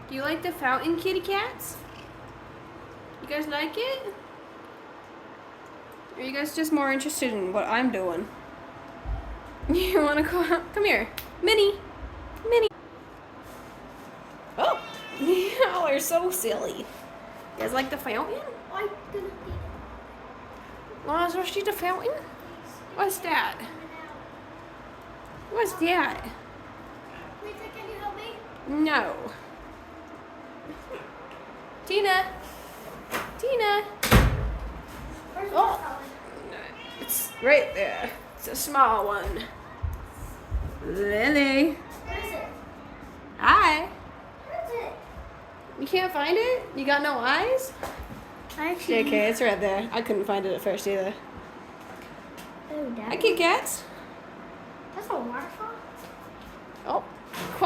Do you like the fountain, kitty cats? You guys like it? Or are you guys just more interested in what I'm doing? You wanna come here. Minnie. Minnie. Oh, y'all are so silly. You guys like the fountain? Lazarus, see the fountain? What's that? What's that? Lisa, can you help me? No. Tina. Tina. Where's the Oh. fountain? It's right there. It's a small one. Lily. Where is it? Hi. Where is it? You can't find it? You got no eyes? I actually. JK, it's right there. I couldn't find it at first either. Oh, Dad. Hi, Kit Kats. That's a waterfall?